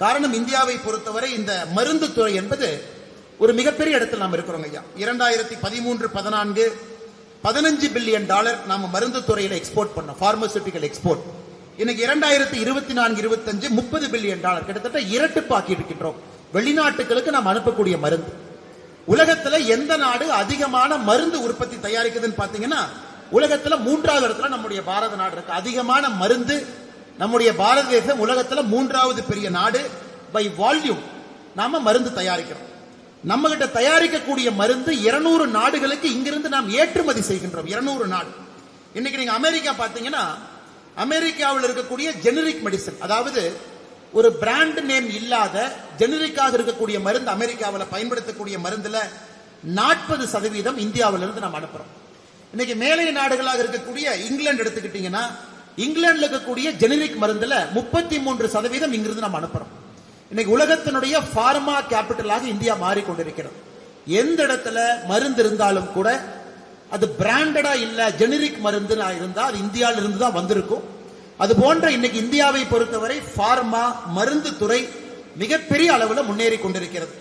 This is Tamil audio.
காரணம், இந்தியாவை பொறுத்தவரை இந்த மருந்து துறை என்பது ஒரு மிகப்பெரிய இடத்தில் நாம் இருக்கிறோம் ஐயா. 2013-14 $15 பில்லியன் நாம மருந்து துறையில எக்ஸ்போர்ட் பண்ணோம், பார்மசூட்டிக்கல் எக்ஸ்போர்ட். இன்னைக்கு 2024-25 $30 பில்லியன், கிட்டத்தட்ட இரட்டிப்பாக்கி இருக்கின்றோம் வெளிநாட்டுகளுக்கு நாம் அனுப்பக்கூடிய மருந்து. உலகத்துல எந்த நாடு அதிகமான மருந்து உற்பத்தி தயாரிக்குதுன்னு பாத்தீங்கன்னா, உலகத்துல 3வது இடத்துல நம்முடைய பாரத நாடு இருக்கு. அதிகமான மருந்து நம்முடைய பாரத தேசம் உலகத்துல 3வது பெரிய நாடு பை வால்யூம். நாம மருந்து தயாரிக்கிறோம். நம்ம கிட்ட தயாரிக்கக்கூடிய மருந்து 200 நாடுகளுக்கு இங்கிருந்து நாம் ஏற்றுமதி செய்கின்றோம். 200 நாடு. இன்னைக்கு நீங்க அமெரிக்கா பாத்தீங்கன்னா, அமெரிக்காவில் இருக்கக்கூடிய ஜெனரிக் மெடிசன், அதாவது ஒரு பிராண்ட் நேம் இல்லாத ஜெனரிக்காக இருக்கக்கூடிய மருந்து, அமெரிக்காவில் பயன்படுத்தக்கூடிய மருந்துல 40% இந்தியாவிலிருந்து நாம் அனுப்புறோம். இன்னைக்கு மேலை நாடுகளாக இருக்கக்கூடிய இங்கிலாந்து எடுத்துக்கிட்டீங்கன்னா, இங்கிலாந்துல இருக்கக்கூடிய ஜெனரிக் மருந்துல 33% இங்கிருந்து நாம் அனுப்புறோம். இன்னைக்கு உலகத்தினுடைய பார்மா கேபிட்டலாக இந்தியா மாறிக்கொண்டிருக்கிறது. எந்த இடத்துல மருந்து இருந்தாலும் கூட அது பிராண்டடா இல்ல, ஜெனரிக் மருந்து இருந்தா அது இந்தியாவில இருந்து தான் வந்திருக்கும். அது போன்ற இன்னைக்கு இந்தியாவை பொறுத்தவரை பார்மா மருந்து துறை மிகப்பெரிய அளவில் முன்னேறி கொண்டிருக்கிறது.